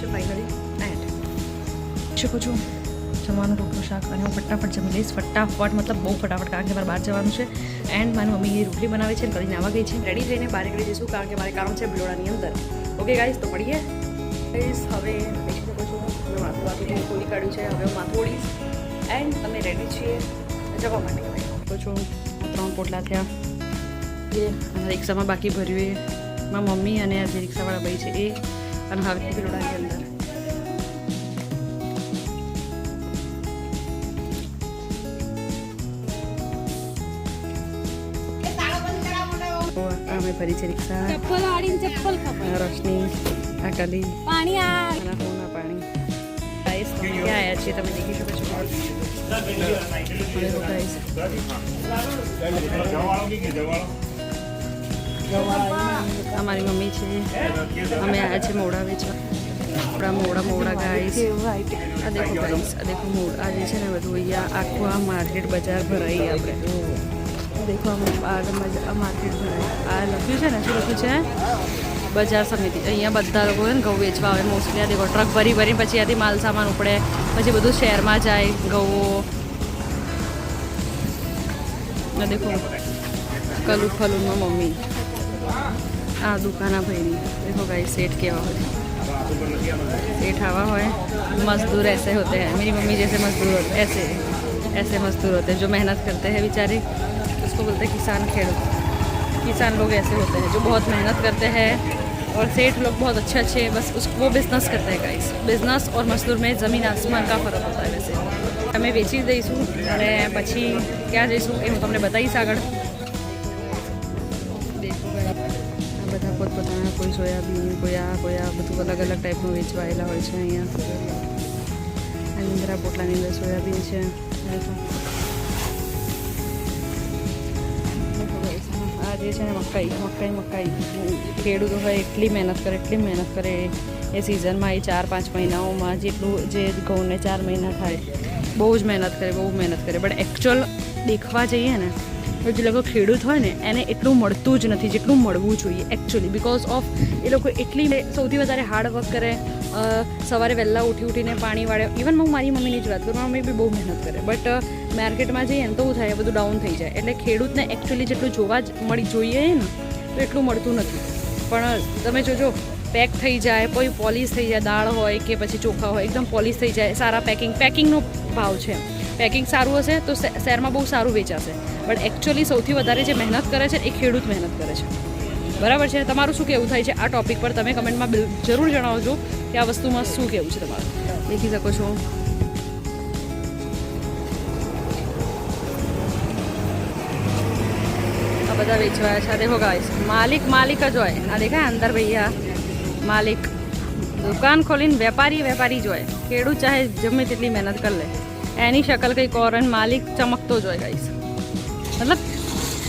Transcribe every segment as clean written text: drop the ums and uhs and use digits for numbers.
છે finally and શકો છો જમવાનું રોટલું શાક અને હું ફટાફટ જમી લઈશ ફટાફટ મતલબ બહુ ફટાફટ કારણ કે મારે બહાર જવાનું છે એન્ડ મારી મમ્મી રોટલી બનાવે છે કરીને આવવા ગઈ છે રેડી થઈને બહાર નીકળી જઈશું કારણ કે મારે કામ છે બિલોડાની અંદર ઓકે ગાઈસ તો મળીએ ગાઈસ હવે દેખી શકો છો મેં માથું વાતું ખોલી કાઢ્યું છે હવે હું માથું ઓળીશ એન્ડ અમે રેડી છીએ જવા માટે કહો છો 3 પોટલા થયા એ અને રિક્ષામાં બાકી ભર્યું એ મારા મમ્મી અને આ જે રિક્ષાવાળા ભાઈ છે એ અને હવે બિલોડાની અંદર અમે ફરી છે રિક્ષા રોશની આ કલી પાણી પાણી ગાઈસ અમે ક્યાં આવ્યા છીએ તમે દેખી શકો છો અમારી મમ્મી છે અમે આવ્યા છે મોડા વેચવા મોડા ગાઈસ આ દેખો ગાઈસ આ દેખો મોડા આ જે છે ને બધું અહીંયા આખું આ માર્કેટ બજાર ભરાઈ આપણે देखो मार्केट आ लख्यू है शू लख्यू है बजार समिति अँ बधा लोग घઉં वेचवा आवे मोस्टली आ देखो ट्रक भरी भरी पछी आथी माल सामान उपड़े पछी बधुं शहर में जाए घઉં देखो कलू फलून में मम्मी आ दुकाना भाई देखो भाई सेठ केवा हो सेठ आवा हो मजदूर ऐसे होते हैं मेरी मम्मी जैसे मजदूर होते ऐसे मजदूर होते हैं जो मेहनत करते हैं बेचारे उसको बोलते हैं किसान लोग ऐसे होते हैं जो बहुत मेहनत करते हैं और सेठ लोग बहुत अच्छे बस वो बिजनेस करते हैं गाइस बिजनेस और मजदूर में ज़मीन आसमान का फर्क होता है वैसे हमें वेची दईशू अने पछी क्या जईशू ए हूँ तमने बताईश आगळ देखो आ बधा पोतपोताना कोई सोयाबीन कोई आ बधुं अलग अलग टाइपनुं वेचवायेला होय छे अहींया इंदिरा पोटलानी अंदर सोयाबीन छे जे है मकाई मकाई मकाई खेडूतो होय एटली मेहनत करे ए सीजन में 4-5 महीनाओं में जेटलू जे घઉં ने 4 महीना थाय बहु ज मेहनत करे बट एक्चुअल देखवा जाइए ने तो जे लोग खेडूत होय ने एने एटलू मळतुं ज नथी जेटलू मळवुं जोईए एक्चुअली बिकॉज ऑफ ए लोग एटली सौथी वधारे हार्ड वर्क करे सवारे वहेला उठी पाणी वाळे इवन हूँ मारी मम्मीनी ज वात करूँ मम्मी बी बहु मेहनत करे बट मार्केट में जाइए तो थाय बधुं डाउन थई जाए एटले खेडूतने एक्चुअली जेटलुं जोवा मळी जोईए ने तो एटलुं मळतुं नथी पण तमे जोजो पेक थई जाए कोई पॉलिश थई जाए दाळ होय के पछी चोखा होय एकदम पॉलिश थई जाए सारा पेकिंगनो भाव छे पेकिंग सारूं हशे तो शहर में बहु सारूं वेचाशे बट एक्चुअली सौथी वधारे जे मेहनत करे छे ए खेडूत मेहनत करे छे बराबर है तमारुं शुं कहेवुं थाय छे आ टॉपिक पर तमे कमेंट में जरूर जणावजो कि आ वस्तु में शुं कहेवुं छे तमारुं देखी शको छो आ बधा वेचवा छे देखो गाइस मालिक ज होय आ देखा अंदर भैया मालिक दुकान खोलीने वेपारी ज होय खेडूत चाहे गमे तेटली मेहनत कर ले एनी शकल कंईक और मालिक चमकतो ज होय गाइस मतलब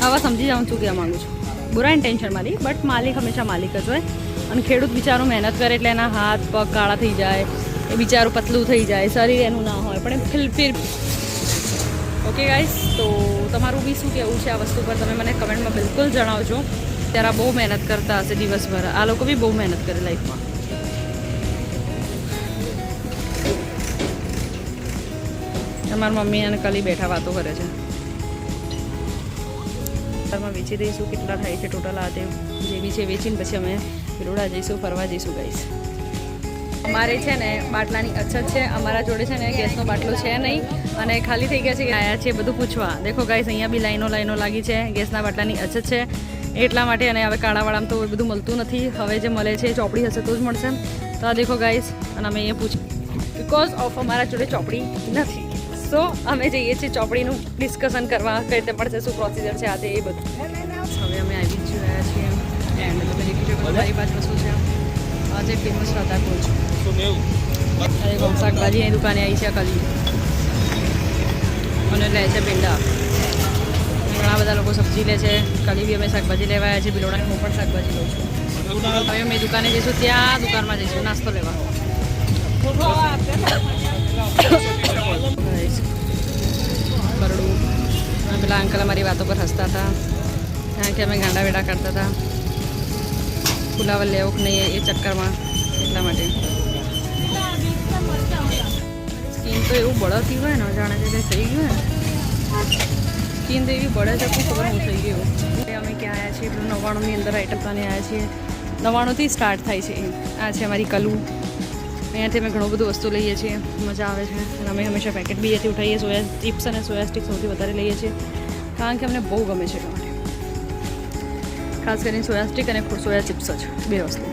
आवा समझी जाऊँ छूँ क्या मांगू छूँ बुरा इंटेंशन मारी बट मालिक हमेशा मालिक ज होय अने खेडूत बिचारो मेहनत करे एटले एना हाथ पग काळा थई जाए ए बिचारो पतलू थई जाए शरीर एनुं ना होय पण फिर ओके गाइस तो तमारुं बी शुं कहेवुं छे आ वस्तु पर तमे मने कमेंट में बिल्कुल जणावजो त्यारा बहु मेहनत करता हशे दिवसभर आ लोको बी बहु मेहनत करे लाइफ में तमारी मम्मी अने कली बैठा वातो करे छे में वेची दईशू केटला थाय छे टोटल आ ते जे बी छे वेचीने पछी अमे बिलोड़ा जईशू फरवा जईशू गाइस अमारे छे ने बाटलानी अछत छे अमारा जोड़े छे ने गैसनो बाटलो छे नहीं अने खाली थई गया छे आया छे बधुं पूछवा देखो गाइस अहींया बी लाइनो लागी छे गैसना बाटलानी अछत छे एटला माटे अने हवे काळावाळामां तो बधुं मळतुं नथी हवे जे मळे छे चोपड़ी हशे तो ज मळशे तो आ देखो गाइस अने अमे अहींया पूछ बिकॉज ऑफ अमारा जोड़े चोपड़ी नथी सो अमे जईए छीए चोपड़ीनुं डिस्कशन करवा कई रीते मळशे शुं प्रोसिजर छे आ ते ए बधुं हवे अमे आवी ज रह्या छीए एंड તમે દેખી શકો મારી પાસે વસ્તુ છે આ જે ફેમસ રાધાપુર અરે ગમ શાકભાજી ની દુકાને આવી છે કલી અને લે છે પેંડા ઘણા બધા લોકો સબ્જી લે છે કલી બી અમે શાકભાજી લેવા આવ્યા છે બિલોડા હું પણ શાકભાજી લઉં છું હવે અમે દુકાને જઈશું ત્યાં દુકાનમાં જઈશું નાસ્તો લેવા બરડું પેલા અંકલ અમારી વાતો પર હસતા હતા કારણ કે અમે ગાંડા વેડા કરતા હતા ફુલાવર લેવો કે નહીં એ ચક્કરમાં એટલા માટે તો એવું બળતી હોય ને જાણે કે કંઈ થઈ ગયું ને સ્કીન તો એવી બળે છે કોઈ ખબર હું થઈ ગયું. અમે ક્યાં આવ્યા છીએ પેલું 99ની અંદર આઈટમ તાને આવ્યા છીએ. 99થી સ્ટાર્ટ થાય છે. આ છે અમારી કલુ. અહીંયાથી અમે ઘણું બધું વસ્તુ લઈએ છીએ, મજા આવે છે. અને અમે હંમેશા પેકેટ બી અહીંયાથી ઉઠાવીએ. સોયા ચિપ્સ અને સોયા સ્ટિક સૌથી વધારે લઈએ છીએ કારણ કે અમને બહુ ગમે છે એટલા માટે. ખાસ કરીને સોયા સ્ટિક અને સોયા ચિપ્સ જ બે વસ્તુ.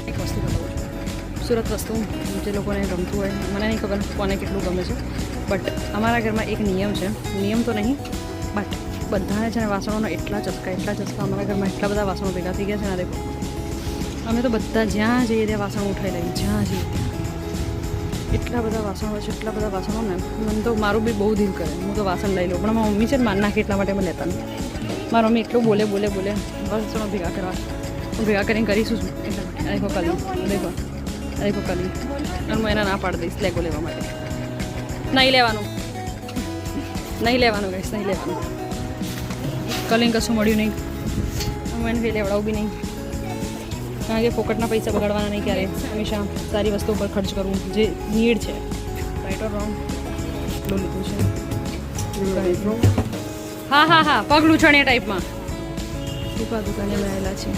એક વસ્તુ બતાવું છું, સુરત વસ્તુ જે લોકોને ગમતું હોય, મને નહીં ખબર કોને કેટલું ગમે છે, બટ અમારા ઘરમાં એક નિયમ છે. નિયમ તો નહીં બટ બધાને છે ને વાસણોના એટલા ચસકા અમારા ઘરમાં એટલા બધા વાસણો ભેગા થઈ ગયા છે ને. દેખો અમે તો બધા જ્યાં જઈએ ત્યાં વાસણો ઉઠાવી લઈએ, જ્યાં જઈએ એટલા બધા વાસણો છે, એટલા બધા વાસણો ને મને તો મારું બી બહુ દિલ કરે હું તો વાસણ લઈ લઉં, પણ મારી મમ્મી છે ને માર નાખે એટલા માટે મેં લેતા નહીં. મારી મમ્મી એટલું બોલે વાસણો ભેગા કરવા, હું ભેગા કરીને કરીશું શું એટલા માટે. દેખો કલી, દેખો કલી, અને હું એના ના પાડી દઈશ લેગો લેવા માટે. નહીં લેવાનું ગાઈસ, નહીં લેવાનું. કલીને કશું મળ્યું નહીં, હું એને કંઈ લેવડાવું બી નહીં કારણ કે ફોકટના પૈસા બગાડવાના નહીં ક્યારે. હંમેશા સારી વસ્તુ પર ખર્ચ કરવું જે નીડ છે. Right or wrong? એટલું લીધું છે. હા પગલું છણિયા ટાઈપમાં દુકાને આવેલા છે.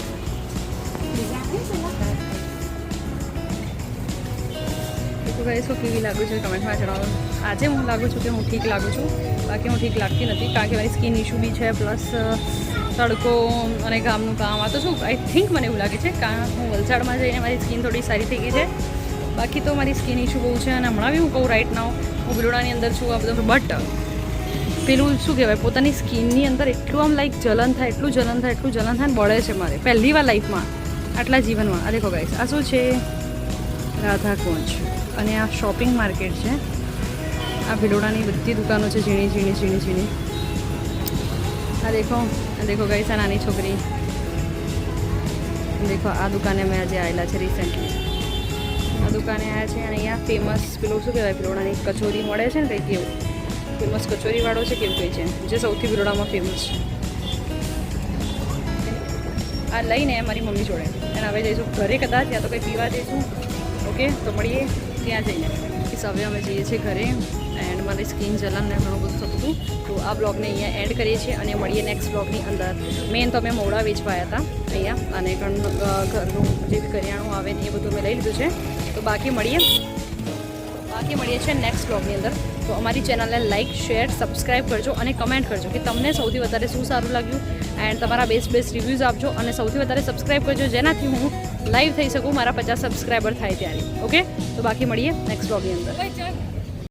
તો ગાઈસ શું કેવી લાગુ છે કમેન્ટમાં જણાવો. આજે હું લાગુ છું કે હું ઠીક લાગુ છું, બાકી હું ઠીક લાગતી નથી કારણ કે મારી સ્કિન ઇશ્યુ બી છે, પ્લસ તડકો અને ગામનું કામ. આ તો શું આઈ થિંક મને એવું લાગે છે કારણ હું વલસાડમાં જઈને મારી સ્કિન થોડી સારી થઈ ગઈ છે. બાકી તો મારી સ્કિન ઇશ્યુ બહુ છે અને હમણાં બી હું કહું રાઈટ નાઉ હું બિલોડાની અંદર છું આ બધું. બટ પેલું શું કહેવાય પોતાની સ્કિનની અંદર એટલું આમ લાઈક જલન થાય, એટલું જલન થાય ને બળે છે મારે પહેલી વાર લાઈફમાં આટલા જીવનમાં. આ દેખો ગાઈસ આ શું છે? રાધાકુંજ. અને આ શોપિંગ માર્કેટ છે. આ ભિલોડાની બધી દુકાનો છે ઝીણી. આ દેખો ગાઈસ આ નાની છોકરી. દેખો આ દુકાને મેં આજે આવેલા છે રિસેન્ટલી. આ દુકાને આવ્યા છે અને અહીંયા ફેમસ પેલું શું કહેવાય ભિલોડાની કચોરી મળે છે ને કંઈક એવું ફેમસ કચોરીવાળો છે કેવું કંઈ છે જે સૌથી ભિલોડામાં ફેમસ છે. આ લઈને મારી મમ્મી જોડે અને હવે જઈશું ઘરે કદાચ યા તો કંઈ પીવા જઈશું. ઓકે તો મળીએ ત્યાં જઈને. હવે અમે જઈએ છીએ ઘરે એન્ડ મારી સ્કિન જલનને ઘણું બધું થતું હતું. તો આ બ્લોગને અહીંયા એન્ડ કરીએ છીએ અને મળીએ નેક્સ્ટ બ્લોગની અંદર. મેન તો અમે મોડા વેચવા આવ્યા હતા અહીંયા અને ઘરનું જે બી કરિયાણું આવે ને એ બધું મેં લઈ લીધું છે. તો બાકી મળીએ છીએ નેક્સ્ટ બ્લોગની અંદર. તો અમારી ચેનલને લાઇક, શેર, સબસ્ક્રાઈબ કરજો અને કમેન્ટ કરજો કે તમને સૌથી વધારે શું સારું લાગ્યું એન્ડ તમારા બેસ્ટ રિવ્યૂઝ આપજો અને સૌથી વધારે સબસ્ક્રાઈબ કરજો જેનાથી હું લાઈવ થઈ શકું મારા 50 સબસ્ક્રાઈબર થાય ત્યારે. ઓકે તો બાકી મળીએ નેક્સ્ટ બ્લોગની અંદર.